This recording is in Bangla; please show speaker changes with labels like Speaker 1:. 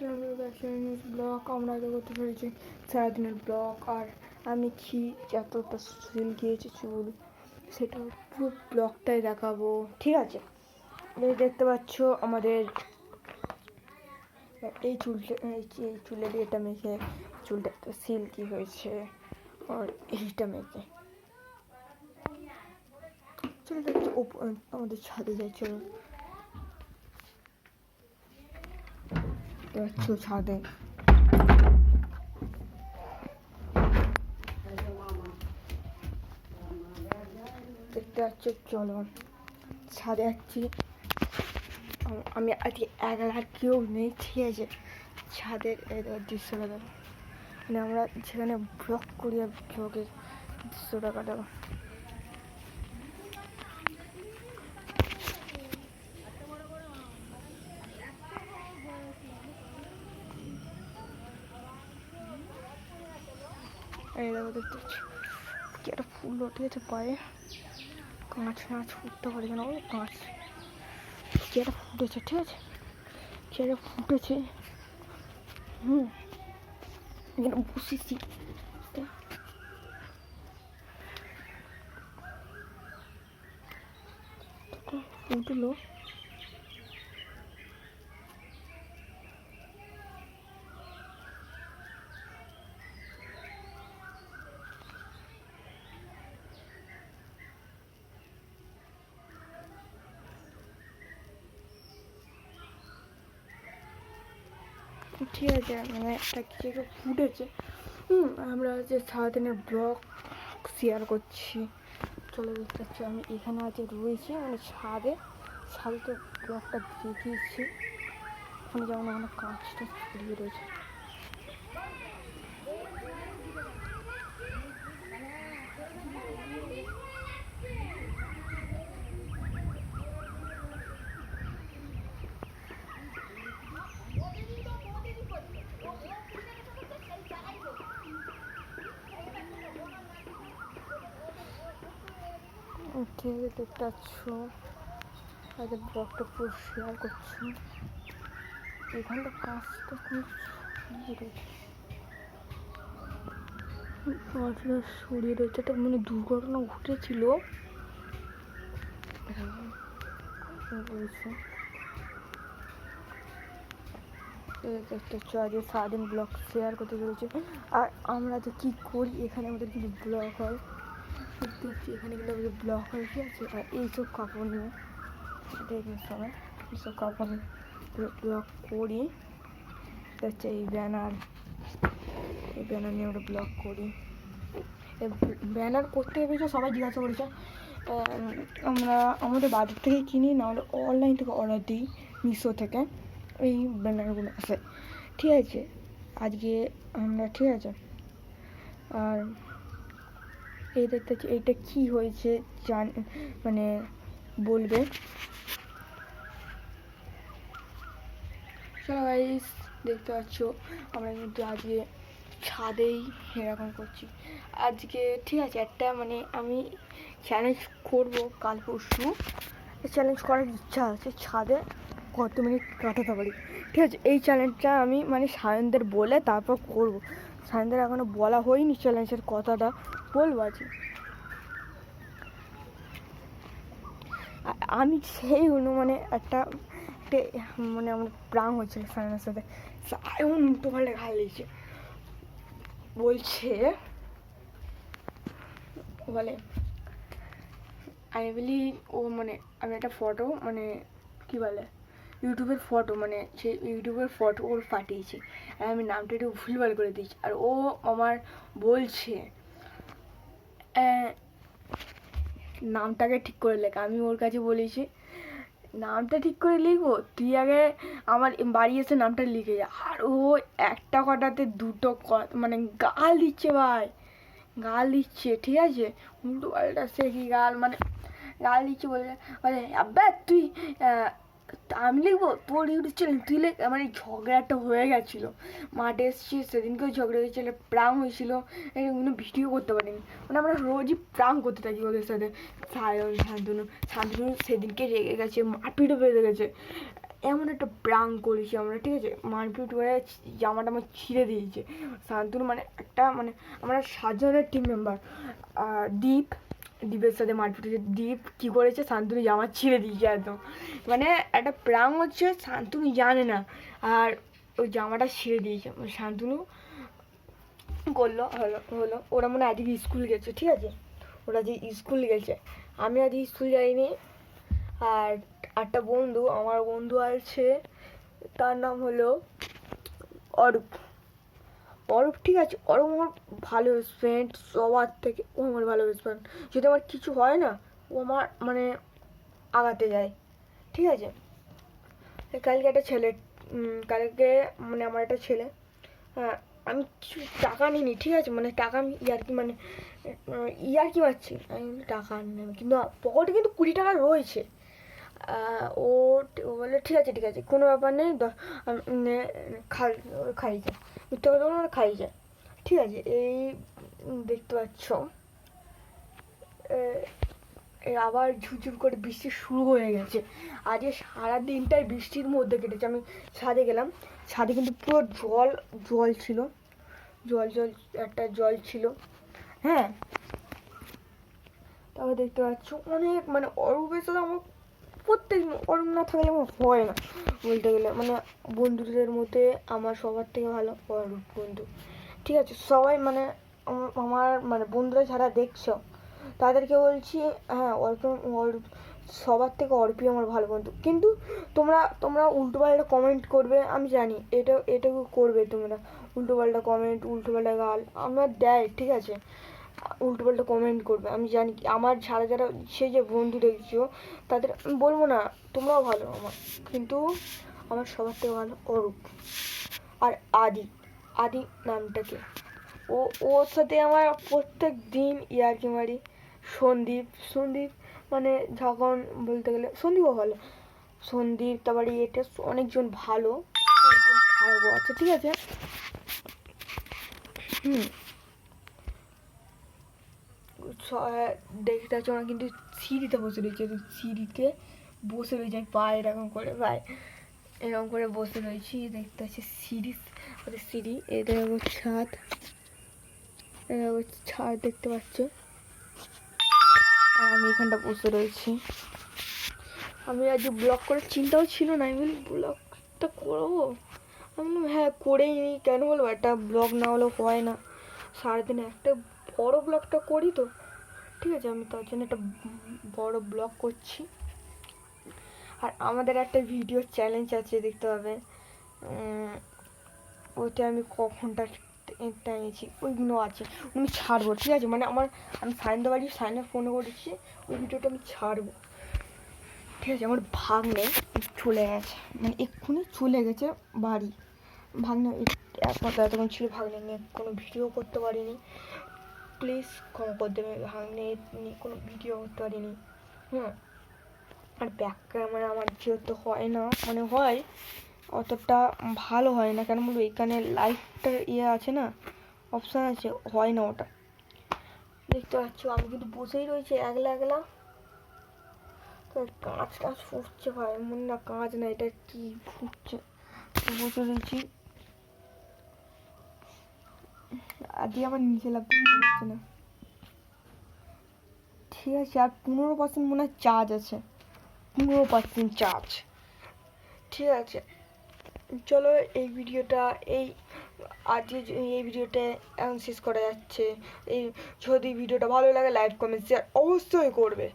Speaker 1: ব্লগ আমরা আগে করতে পেরেছি সারাদিনের ব্লগ। আর আমি কি এতটা সিল গিয়েছি চুল সেটা পুরো ব্লগটাই দেখাবো, ঠিক আছে? দেখতে পাচ্ছ আমাদের এই চুলটা, এই চুলের এটা মেখে চুলটা এত সিল্কি হয়েছে। আর এইটা মেখে চলে যাচ্ছে আমাদের ছাদে যাচ্ছে, যাচ্ছ ছাদে। দেখতে পাচ্ছ, চলো ছাদে যাচ্ছি। আমি আজকে একলা, কেউ নেই, ঠিক আছে? ছাদের দৃশ্যটা দেখো, মানে আমরা যেখানে ব্লগ করি আর ব্লগের দৃশ্যটা কাটাবো। এই দেখো, দেখতে পাচ্ছি কি একটা ফুল উঠে গেছে পায়ে। কাঁচ নাচ ফুটতে পারে কেন, কাঁচ কি একটা ফুটেছে, ঠিক আছে? কি একটা ফুটেছে, এখানে বসেছি। ফুটলো, ঠিক আছে? মানে একটা কিছু ফুটেছে। আমরা যে সারাদিনের ব্লগ শেয়ার করছি, চলে দেখতে পাচ্ছি আমি এখানে আজকে রয়েছি, মানে ছাদে তো ব্লগটা দেখিয়েছি। ওখানে যেমন ওখানে কাঁচটা ছড়িয়ে রয়েছে। ঠিক আছে, দেখতে পাচ্ছ তাদের ব্লগটা পুরো শেয়ার করছি। এখানটা কাজটা খুব সরিয়ে রয়েছে, একটা মানে দুর্ঘটনা ঘটেছিল আজকে সারাদিন ব্লগ শেয়ার করতে চলেছে। আর আমরা যে কী করি এখানে, আমাদের কিন্তু ব্লগ হয়, দেখছি এখানে কিন্তু আমাদের ব্লগ হয়, ঠিক আছে? আর এইসব কাপড় নিয়ে দেখবেন সবাই, এইসব কাপড় নিয়ে ব্লগ করি। হচ্ছে এই ব্যানার নিয়ে আমরা ব্লগ করি। ব্যানার করতে গেছে সবাই জিজ্ঞাসা করেছে, আমরা আমাদের বাজার থেকে কিনি, না হলে অনলাইন থেকে অর্ডার দিই, মিশো থেকে এই ব্যানারগুলো আসে, ঠিক আছে? আজকে আমরা, ঠিক আছে? আর এই দেখতে পাচ্ছি এইটা কী হয়েছে মানে বলবে। চলো গাইস, দেখতে পাচ্ছ আমরা কিন্তু আজকে ছাদেই এরকম করছি আজকে, ঠিক আছে? একটা মানে আমি চ্যালেঞ্জ করব কাল পরশু, চ্যালেঞ্জ করার ইচ্ছা আছে, ছাদে কত মিনিট কাটাতে পারি, ঠিক আছে? এই চ্যালেঞ্জটা আমি মানে সায়নদের বলে তারপর করব। সায়নদের এখনও বলা হয়নি চ্যালেঞ্জের কথাটা, বলবো আজকে। আমি সেই মানে একটা মানে আমার প্রাণ হচ্ছিল সায়নের সাথে। সায়ন উল্টো পাল্টে ঘা দিয়েছে, বলছে, বলে আমি বলি ও মানে আমি একটা ফটো মানে কি বলে ইউটিউবের ফটো, মানে সেই ইউটিউবের ফটো ওর পাঠিয়েছি, আর আমি নামটা একটু ভুলভাল করে দিয়েছি। আর ও আমার বলছে নামটাকে ঠিক করে লেখ। আমি ওর কাছে বলেছি নামটা ঠিক করে লিখবো, তুই আগে আমার বাড়ি এসে নামটা লিখে যা। আর ও একটা কথাতে দুটো মানে গাল দিচ্ছে ভাই, গাল দিচ্ছে, ঠিক আছে? উল্টো পাল্টা সে কি গাল, মানে গাল দিচ্ছে, বলে আব্বা তুই আমি লিখবো, তোর ইউটিউব চ্যানেল তুই লেখ। মানে ঝগড়াটা হয়ে গেছিলো, মাঠে এসেছি সেদিনকেও ঝগড়া হয়েছিল, প্রাং হয়েছিল, কোনো ভিডিও করতে পারিনি। মানে আমরা রোজই প্রাং করতে থাকি ওদের সাথে। সায়ন শান্তনু সেদিনকে রেগে গেছে, মারপিটও বেড়ে গেছে। এমন একটা প্রাঙ্ক করেছি আমরা, ঠিক আছে, মারপিট করে জামাটা আমার ছিঁড়ে দিয়েছে শান্তনু, মানে একটা মানে আমরা 7 জনের টিম মেম্বার, দীপের সাথে মারপিট হয়েছে। দীপ কী করেছে, শান্তনু জামা ছিঁড়ে দিয়েছে একদম, মানে একটা প্রাঙ্ক হচ্ছে, শান্তনু জানে না, আর ওই জামাটা ছিঁড়ে দিয়েছে শান্তনু করলো। হলো ওরা মনে হয় আজকে স্কুল গেছে, ঠিক আছে, ওরা যে স্কুল গেছে, আমি আজ স্কুল যাইনি। আর একটা বন্ধু, আমার বন্ধু আছে, তার নাম হলো অরূপ। ঠিক আছে, অরূপ আমার ভালো বেস্ট ফ্রেন্ড, সবার থেকে ও আমার ভালো বেস্ট ফ্রেন্ড। যদি আমার কিছু হয় না, ও আমার মানে আগাতে যায়, ঠিক আছে। কালকে একটা ছেলে, কালকে মানে আমার একটা ছেলে, হ্যাঁ, আমি কিছু টাকা নিইনি, ঠিক আছে, মানে টাকা আমি ইয়ার্কি মানে ইয়ার্কি মারছি, আমি টাকা নেব, কিন্তু পকেটে কিন্তু 20 টাকা রয়েছে। ও বলে ঠিক আছে কোনো ব্যাপার নেই, খাই যায়, মিথ্যা কথা বলে খাই যায়, ঠিক আছে। এই দেখতে পাচ্ছ আবার ঝুরঝুর করে বৃষ্টি শুরু হয়ে গেছে। আজকে সারাদিনটাই বৃষ্টির মধ্যে কেটেছে। আমি ছাদে গেলাম, ছাদে কিন্তু পুরো জল ছিল, একটা জল ছিল, হ্যাঁ। তারপর দেখতে পাচ্ছ অনেক মানে অরূপের সাথে আমার প্রত্যেক অরূপ না থাকলে আমার হয় না বলতে গেলে, মানে বন্ধুদের মধ্যে আমার সবার থেকে ভালো অরূপ বন্ধু, ঠিক আছে। সবাই মানে আমার মানে বন্ধুরা যারা দেখছো তাদেরকে বলছি, হ্যাঁ, অরূপ সবার থেকে অর্পি আমার ভালো বন্ধু। কিন্তু তোমরা উল্টোপাল্টা কমেন্ট করবে, আমি জানি এটাও করবে, তোমরা উল্টোপাল্টা কমেন্ট, উল্টোপাল্টা গাল আমার দেয়, ঠিক আছে, উল্টোপাল্টা কমেন্ট করবে, আমি জানি। আমার যারা সেই যে বন্ধু দেখছো তাদের আমি বলবো না তোমরাও ভালো আমার, কিন্তু আমার সবার থেকে ভালো অরূপ। আর আদি নামটাকে, ওর সাথে আমার প্রত্যেক দিন ইয়ার্কি মারি। সন্দীপ মানে যখন বলতে গেলে সন্দীপও ভালো, সন্দীপ, তারপরে এটা অনেকজন ভালো, অনেকজন খারাপও আছে, ঠিক আছে। দেখতে পাচ্ছি ওরা কিন্তু সিঁড়িতে বসে রয়েছে, আমি পায়ে এরকম করে এরকম করে বসে রয়েছি, দেখতে পাচ্ছি সিঁড়ি, এদের ছাদ দেখতে পাচ্ছ, আর আমি এখানটা বসে রয়েছি। আমি আজ ব্লগ করার চিন্তাও ছিল না, আমি বলি ব্লগটা করবো, আমি বললাম হ্যাঁ করেই নি, কেন বলবো, একটা ব্লগ না হলেও হয় না, সারাদিনে একটা বড় ব্লগটা করি তো, ঠিক আছে, আমি তার জন্য একটা বড় ব্লগ করছি। আর আমাদের একটা ভিডিও চ্যালেঞ্জ আছে, দেখতে হবে, ওইটা আমি কখনটা টানিয়েছি, ওইগুলো আছে, আমি ছাড়বো, ঠিক আছে, মানে আমি সাইনের ফোনে করেছি, ওই ভিডিওটা আমি ছাড়বো, ঠিক আছে। আমার ভাগ্নে চলে গেছে, মানে এক্ষুনি চলে গেছে বাড়ি, ভাগ্নে একমাত্র এতক্ষণ ছিল, ভাগ্নে নিয়ে কোনো ভিডিও করতে পারিনি, প্লিজ ক্ষমা করে দেবে, ভাগ্নে নিয়ে কোনো ভিডিও করতে পারিনি, আর ব্যাক ক্যামেরা আমার যেহেতু হয় না, মানে হয় অতটা ভালো হয় না, কেন বলবো এখানে লাইটটা আছে না, অপশান আছে, হয় না ওটা, দেখতে পাচ্ছ। আমি কিন্তু বসেই রয়েছি একলা, কাঁচ ফুটছে ভাই, মনে না কাঁচ না, এটা কি ফুটছে, বসে রয়েছি, আজকে আমার নিচে লাগতে পারছে না, ঠিক আছে। আর 15% মনে হয় চার্জ আছে, 15% চার্জ, ঠিক আছে। চলো এই ভিডিওটা আজকে এই ভিডিওটা এখন শেষ করা যাচ্ছে। যদি ভিডিওটা ভালো লাগে লাইক কমেন্ট শেয়ার অবশ্যই করবে।